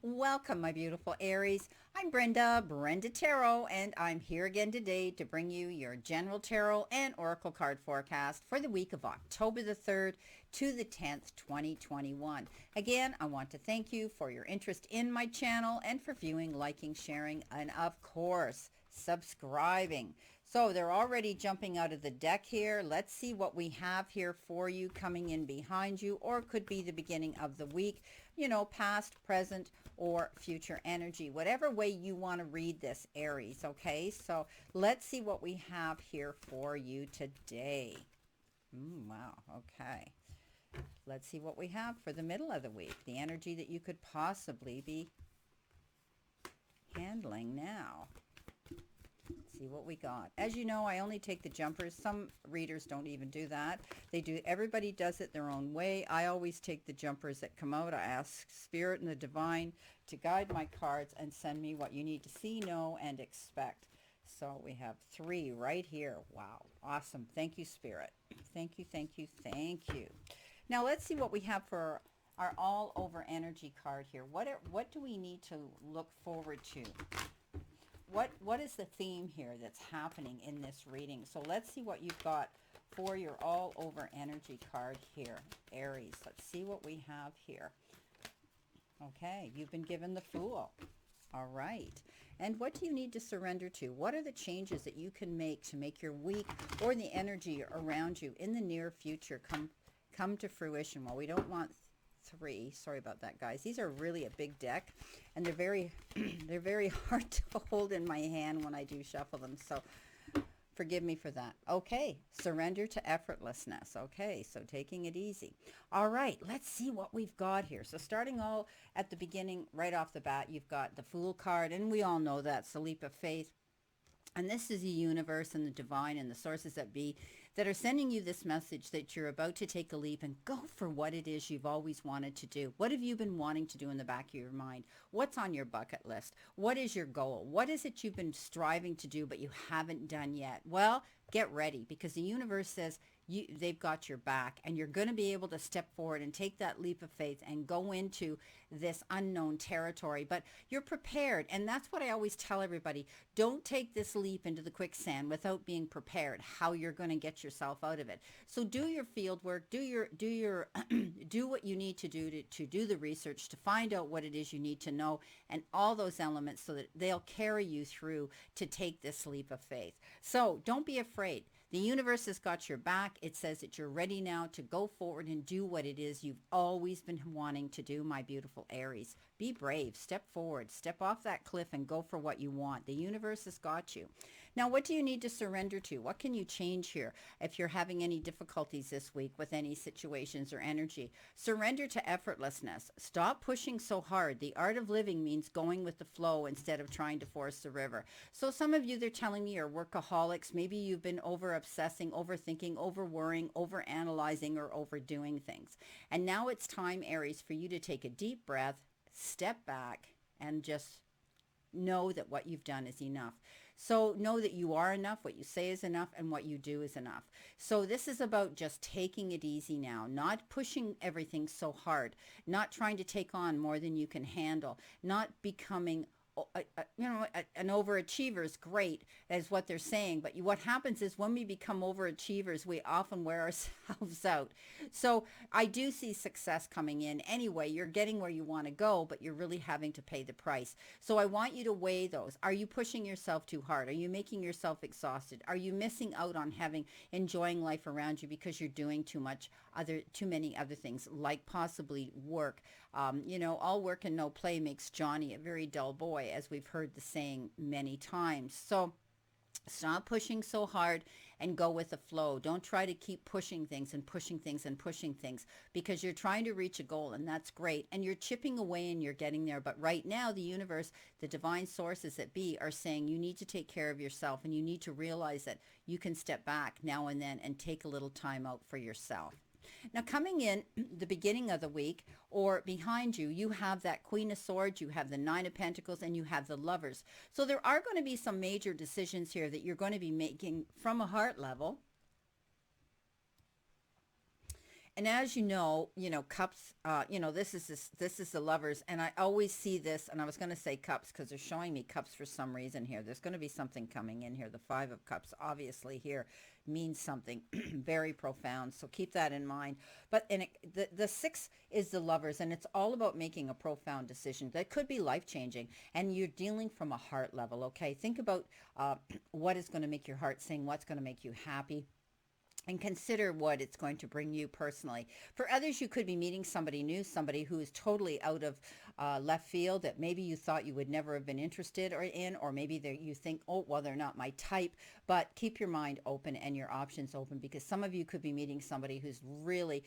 Welcome, my beautiful Aries. I'm Brenda Tarot, and I'm here again today to bring you your general tarot and oracle card forecast for the week of October the 3rd to the 10th, 2021. Again, I want to thank you for your interest in my channel and for viewing, liking, sharing, and of course, subscribing. So they're already jumping out of the deck here. Let's see what we have here for you coming in behind you, or it could be the beginning of the week, you know, past, present, or future energy, whatever way you want to read this, Aries. Okay, so let's see what we have here for you today. Wow. Okay, let's see what we have for the middle of the week, the energy that you could possibly be handling now. Let's see what we got. As you know, I only take the jumpers. Some readers don't even do that. They do. Everybody does it their own way. I always take the jumpers that come out. I ask Spirit and the Divine to guide my cards and send me what you need to see, know, and expect. So we have 3 right here. Wow. Awesome. Thank you, Spirit. Thank you, thank you, thank you. Now let's see what we have for our all over energy card here. What do we need to look forward to? What is the theme here that's happening in this reading? So let's see what you've got for your all over energy card here, Aries. Let's see what we have here. Okay, you've been given the Fool. All right. And what do you need to surrender to? What are the changes that you can make to make your week or the energy around you in the near future come to fruition? Well, we don't want 3. Sorry about that, guys. These are really a big deck, and they're very they're very hard to hold in my hand when I do shuffle them, so forgive me for that. Okay, surrender to effortlessness. Okay, so taking it easy. All right, let's see what we've got here. So starting all at the beginning, right off the bat, you've got the Fool card, and we all know that's the leap of faith. And this is the universe and the divine and the sources that be that are sending you this message that you're about to take a leap and go for what it is you've always wanted to do. What have you been wanting to do in the back of your mind? What's on your bucket list? What is your goal? What is it you've been striving to do but you haven't done yet? Well, get ready, because the universe says they've got your back, and you're going to be able to step forward and take that leap of faith and go into this unknown territory. But you're prepared, and that's what I always tell everybody. Don't take this leap into the quicksand without being prepared how you're going to get yourself out of it. So do your field work, do your do what you need to do to do the research, to find out what it is you need to know, and all those elements, so that they'll carry you through to take this leap of faith. So don't be afraid. The universe has got your back. It says that you're ready now to go forward and do what it is you've always been wanting to do, my beautiful Aries. Be brave. Step forward. Step off that cliff and go for what you want. The universe has got you. Now, what do you need to surrender to? What can you change here if you're having any difficulties this week with any situations or energy? Surrender to effortlessness. Stop pushing so hard. The art of living means going with the flow instead of trying to force the river. So some of you, they're telling me, are workaholics. Maybe you've been over obsessing, overthinking, over worrying, over analyzing, or overdoing things. And now it's time, Aries, for you to take a deep breath, step back, and just know that what you've done is enough. So know that you are enough, what you say is enough, and what you do is enough. So this is about just taking it easy now, not pushing everything so hard, not trying to take on more than you can handle, not becoming an overachiever is great, is what they're saying. But what happens is when we become overachievers, we often wear ourselves out. So I do see success coming in. Anyway, you're getting where you want to go, but you're really having to pay the price. So I want you to weigh those. Are you pushing yourself too hard? Are you making yourself exhausted? Are you missing out on enjoying life around you because you're doing too many other things, like possibly work? All work and no play makes Johnny a very dull boy, as we've heard the saying many times. So stop pushing so hard and go with the flow. Don't try to keep pushing things and pushing things and pushing things, because you're trying to reach a goal, and that's great. And you're chipping away and you're getting there. But right now, the universe, the divine sources that be, are saying you need to take care of yourself, and you need to realize that you can step back now and then and take a little time out for yourself. Now, coming in the beginning of the week, or behind you, you have that Queen of Swords, you have the Nine of Pentacles, and you have the Lovers. So there are going to be some major decisions here that you're going to be making from a heart level. And as you know, cups, this is the lovers. And I always see this, and I was going to say cups because they're showing me cups for some reason here. There's going to be something coming in here. The 5 of Cups, obviously here, means something very profound. So keep that in mind. But the 6 is the lovers, and it's all about making a profound decision that could be life-changing. And you're dealing from a heart level, okay? Think about what is going to make your heart sing, what's going to make you happy, and consider what it's going to bring you personally. For others, you could be meeting somebody new, somebody who is totally out of left field that maybe you thought you would never have been interested or maybe you think, oh, well, they're not my type. But keep your mind open and your options open, because some of you could be meeting somebody who's really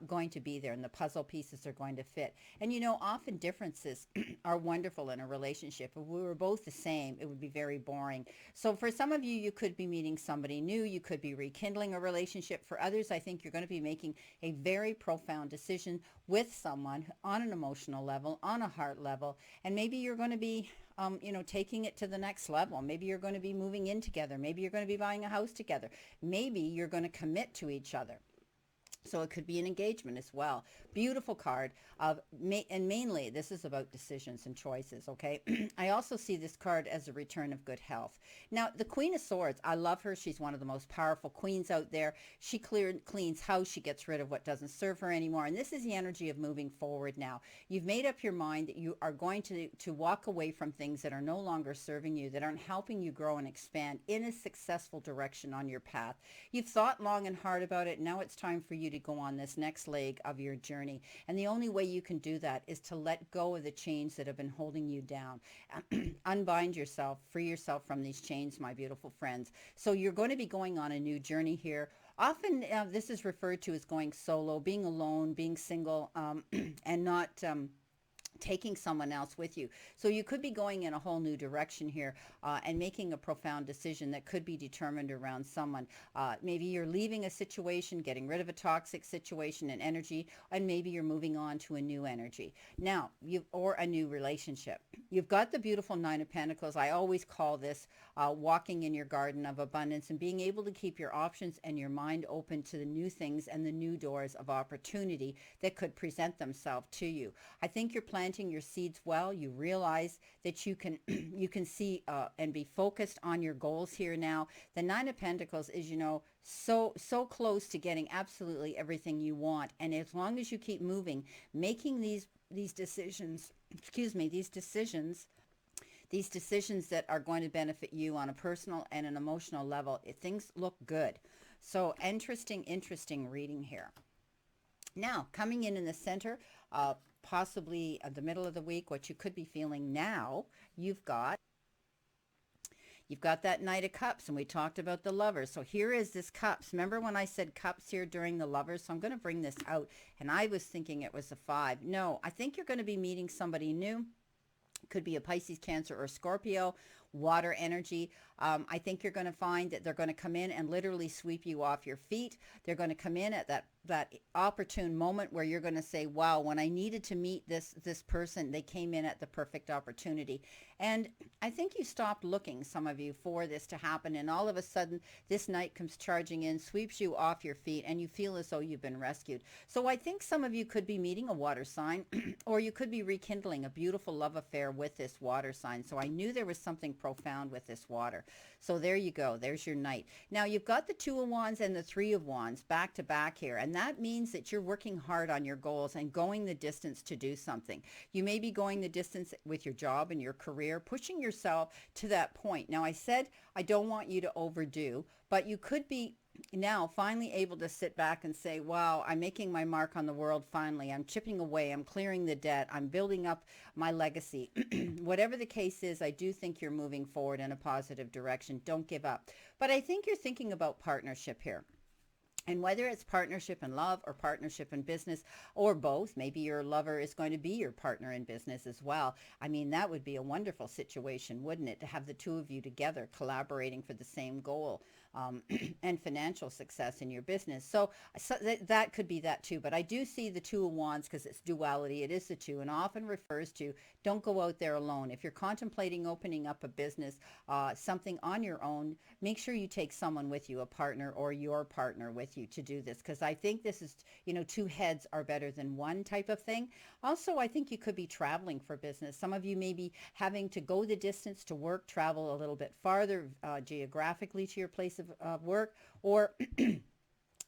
going to be there, and the puzzle pieces are going to fit. And often differences are wonderful in a relationship. If we were both the same, it would be very boring. So for some of you, you could be meeting somebody new. You could be rekindling a relationship. For others, I think you're going to be making a very profound decision with someone on an emotional level, on a heart level, and maybe you're going to be taking it to the next level. Maybe you're going to be moving in together. Maybe you're going to be buying a house together. Maybe you're going to commit to each other. So it could be an engagement as well. Beautiful card. And mainly, this is about decisions and choices, okay? I also see this card as a return of good health. Now, the Queen of Swords, I love her. She's one of the most powerful queens out there. She cleans house. She gets rid of what doesn't serve her anymore. And this is the energy of moving forward now. You've made up your mind that you are going to walk away from things that are no longer serving you, that aren't helping you grow and expand in a successful direction on your path. You've thought long and hard about it. Now it's time for you to go on this next leg of your journey. And the only way you can do that is to let go of the chains that have been holding you down. Unbind yourself, free yourself from these chains, my beautiful friends. So you're going to be going on a new journey here. Often this is referred to as going solo, being alone, being single, and not taking someone else with you. So you could be going in a whole new direction here and making a profound decision that could be determined around someone. Maybe you're leaving a situation, getting rid of a toxic situation and energy, and maybe you're moving on to a new energy. Now, or a new relationship. You've got the beautiful 9 of Pentacles. I always call this walking in your garden of abundance and being able to keep your options and your mind open to the new things and the new doors of opportunity that could present themselves to you. I think you're planting your seeds well. You realize that you can you can see and be focused on your goals here now. The 9 of Pentacles is, so close to getting absolutely everything you want. And as long as you keep moving, making these decisions, these decisions that are going to benefit you on a personal and an emotional level, things look good. So interesting reading here. Now, coming in the center, possibly the middle of the week, what you could be feeling now, you've got that Knight of Cups, and we talked about the lovers. So here is this Cups. Remember when I said Cups here during the lovers? So I'm going to bring this out, and I was thinking it was a 5. No, I think you're going to be meeting somebody new. Could be a Pisces, Cancer, or Scorpio, water energy. I think you're going to find that they're going to come in and literally sweep you off your feet. They're going to come in at that opportune moment where you're going to say, wow, when I needed to meet this person, they came in at the perfect opportunity. And I think you stopped looking, some of you, for this to happen. And all of a sudden, this knight comes charging in, sweeps you off your feet, and you feel as though you've been rescued. So I think some of you could be meeting a water sign, or you could be rekindling a beautiful love affair with this water sign. So I knew there was something profound with this water. So there you go. There's your knight. Now you've got the 2 of Wands and the 3 of Wands back to back here. And that means that you're working hard on your goals and going the distance to do something. You may be going the distance with your job and your career, pushing yourself to that point. Now I said I don't want you to overdo, but you could be now finally able to sit back and say, wow, I'm making my mark on the world finally. I'm chipping away. I'm clearing the debt. I'm building up my legacy. Whatever the case is, I do think you're moving forward in a positive direction. Don't give up. But I think you're thinking about partnership here. And whether it's partnership in love or partnership in business or both, maybe your lover is going to be your partner in business as well. I mean, that would be a wonderful situation, wouldn't it, to have the 2 of you together collaborating for the same goal. and financial success in your business. So that could be that too. But I do see the Two of Wands because it's duality. It is the two, and often refers to don't go out there alone. If you're contemplating opening up a business, something on your own, make sure you take someone with you, a partner or your partner with you to do this, because I think this is, two heads are better than one type of thing. Also, I think you could be traveling for business. Some of you may be having to go the distance to work, travel a little bit farther geographically to your place of work, or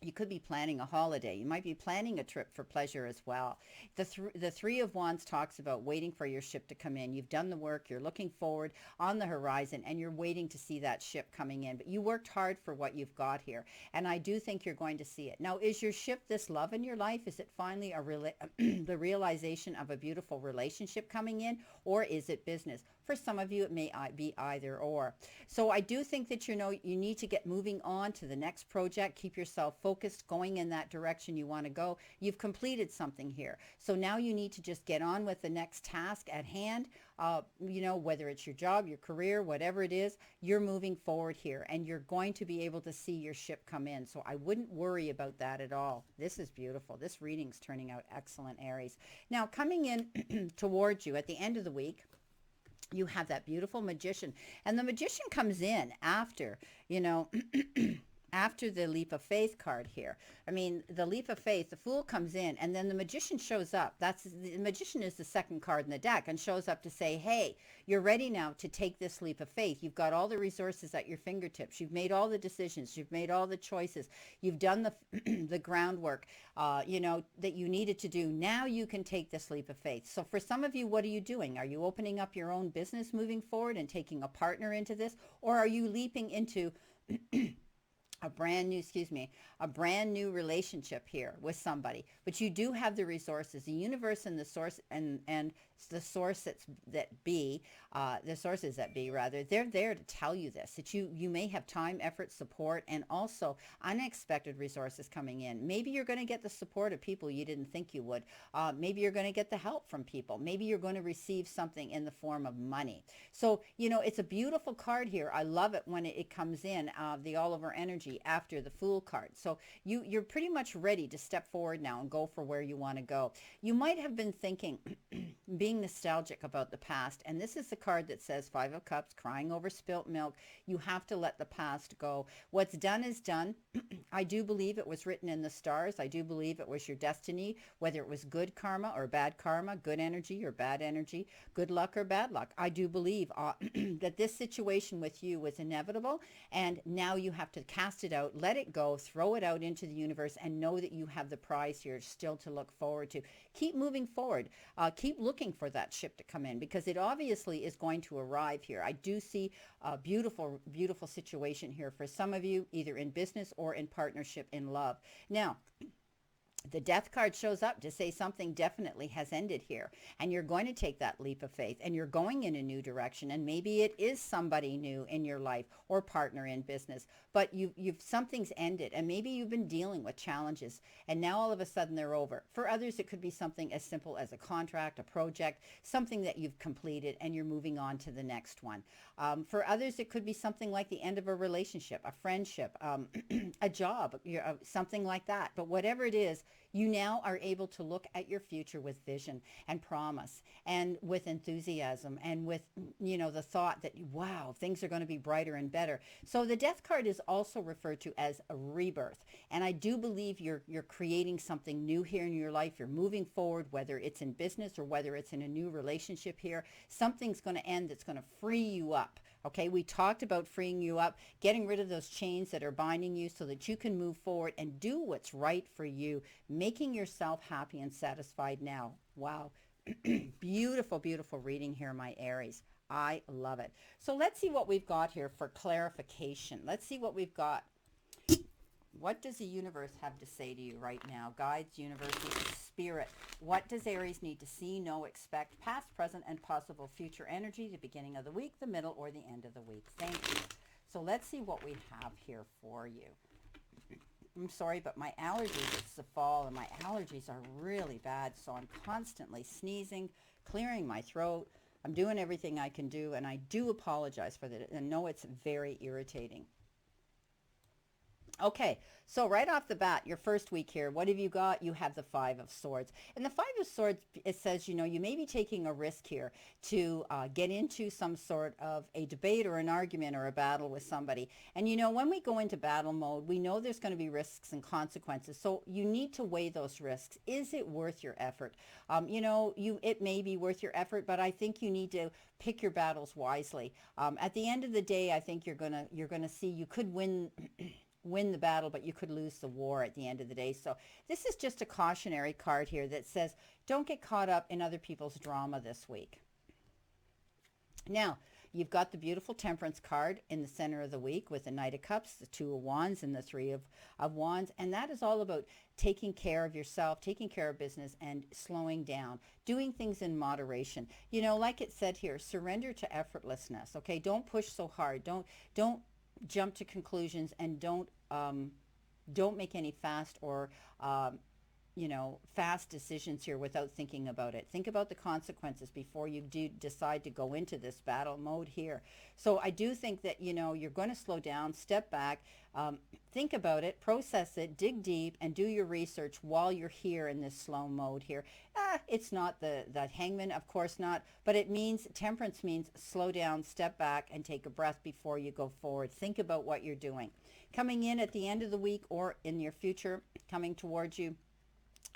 you could be planning a holiday. You might be planning a trip for pleasure as well. The Three of Wands talks about waiting for your ship to come in. You've done the work. You're looking forward on the horizon, and you're waiting to see that ship coming in. But you worked hard for what you've got here, and I do think you're going to see it. Now, is your ship this love in your life? Is it finally the realization of a beautiful relationship coming in, or is it business? For some of you, it may be either or. So I do think that you need to get moving on to the next project. Keep yourself focused, going in that direction you want to go. You've completed something here. So now you need to just get on with the next task at hand. Whether it's your job, your career, whatever it is, you're moving forward here, and you're going to be able to see your ship come in. So I wouldn't worry about that at all. This is beautiful. This reading's turning out excellent, Aries. Now, coming in towards you at the end of the week, you have that beautiful Magician, and the Magician comes in after, after the Leap of Faith card here. I mean, the Leap of Faith, the Fool comes in, and then the Magician shows up. The Magician is the second card in the deck, and shows up to say, hey, you're ready now to take this leap of faith. You've got all the resources at your fingertips. You've made all the decisions. You've made all the choices. You've done the groundwork, that you needed to do. Now you can take this leap of faith. So for some of you, what are you doing? Are you opening up your own business moving forward and taking a partner into this? Or are you leaping into a brand new relationship here with somebody? But you do have the resources, the universe, and the source, and the source the sources that be, rather, they're there to tell you this, that you may have time, effort, support, and also unexpected resources coming in. Maybe you're going to get the support of people you didn't think you would. Maybe you're going to get the help from people. Maybe you're going to receive something in the form of money. So, it's a beautiful card here. I love it when it comes in, the Oliver energy after the Fool card. So you're pretty much ready to step forward now and go for where you want to go. You might have been thinking, being nostalgic about the past, and this is the card that says Five of Cups, crying over spilt milk. You have to let the past go. What's done is done. I do believe it was written in the stars. I do believe it was your destiny, whether it was good karma or bad karma, good energy or bad energy, good luck or bad luck. I do believe that this situation with you was inevitable, and now you have to cast it out, let it go, throw it out into the universe, and know that you have the prize here still to look forward to. Keep moving forward. Keep looking for that ship to come in, because it obviously is going to arrive here. I do see a beautiful, beautiful situation here for some of you, either in business or in partnership in love. Now, the Death card shows up to say something definitely has ended here, and you're going to take that leap of faith, and you're going in a new direction, and maybe it is somebody new in your life or partner in business, but something's ended, and maybe you've been dealing with challenges, and now all of a sudden they're over. For others, it could be something as simple as a contract, a project, something that you've completed, and you're moving on to the next one. For others, it could be something like the end of a relationship, a friendship, a job, something like that. But whatever it is, you now are able to look at your future with vision and promise, and with enthusiasm, and with, the thought that, wow, things are going to be brighter and better. So the Death card is also referred to as a rebirth. And I do believe you're creating something new here in your life. You're moving forward, whether it's in business or whether it's in a new relationship here. Something's going to end that's going to free you up. Okay, we talked about freeing you up, getting rid of those chains that are binding you so that you can move forward and do what's right for you, making yourself happy and satisfied now. Wow. Beautiful, beautiful reading here, my Aries. I love it. So let's see what we've got here for clarification. Let's see what we've got. What does the universe have to say to you right now? Guides, universes, spirit. What does Aries need to see, know, expect, past, present, and possible future energy, the beginning of the week, the middle, or the end of the week? Thank you. So let's see what we have here for you. I'm sorry, but my allergies, it's the fall, and my allergies are really bad, so I'm constantly sneezing, clearing my throat. I'm doing everything I can do, and I do apologize for that, and know it's very irritating. Okay, so right off the bat, your first week here, what have you got? You have the Five of Swords. And the Five of Swords, it says, you know, you may be taking a risk here to get into some sort of a debate or an argument or a battle with somebody. And, you know, when we go into battle mode, we know there's going to be risks and consequences. So you need to weigh those risks. Is it worth your effort? You know, it may be worth your effort, but I think you need to pick your battles wisely. At the end of the day, I think you're gonna see you could win the battle, but you could lose the war at the end of the day. So this is just a cautionary card here that says, don't get caught up in other people's drama this week. Now, you've got the beautiful Temperance card in the center of the week with the Knight of Cups, the Two of Wands, and the Three of Wands. And that is all about taking care of yourself, taking care of business, and slowing down, doing things in moderation. You know, like it said here, surrender to effortlessness, okay? Don't push so hard. Don't jump to conclusions, and don't make any fast or you know, fast decisions here without thinking about it. Think about the consequences before you do decide to go into this battle mode here. So I do think that, you know, you're going to slow down, step back, think about it, process it, dig deep, and do your research while you're here in this slow mode here. It's not the Hangman, of course not, but it means, Temperance means slow down, step back, and take a breath before you go forward. Think about what you're doing. Coming in at the end of the week or in your future, coming towards you,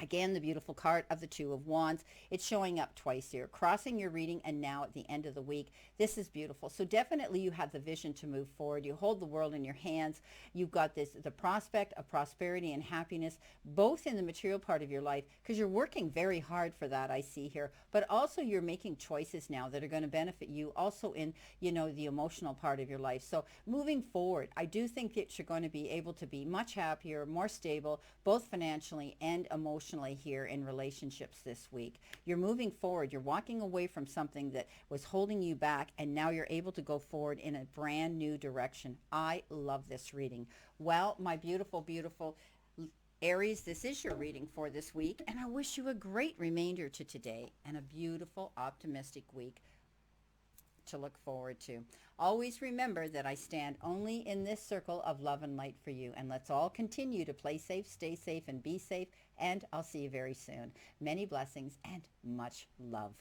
again, the beautiful card of the Two of Wands. It's showing up twice here, crossing your reading, and now at the end of the week. This is beautiful. So definitely you have the vision to move forward. You hold the world in your hands. You've got the prospect of prosperity and happiness, both in the material part of your life, because you're working very hard for that, I see here, but also you're making choices now that are going to benefit you also in, you know, the emotional part of your life. So moving forward, I do think that you're going to be able to be much happier, more stable, both financially and emotionally here in relationships this week. You're moving forward. You're walking away from something that was holding you back, and now you're able to go forward in a brand new direction. I love this reading. Well, my beautiful, beautiful Aries, this is your reading for this week, and I wish you a great remainder to today and a beautiful, optimistic week to look forward to. Always remember that I stand only in this circle of love and light for you, and let's all continue to play safe, stay safe, and be safe, and I'll see you very soon. Many blessings and much love.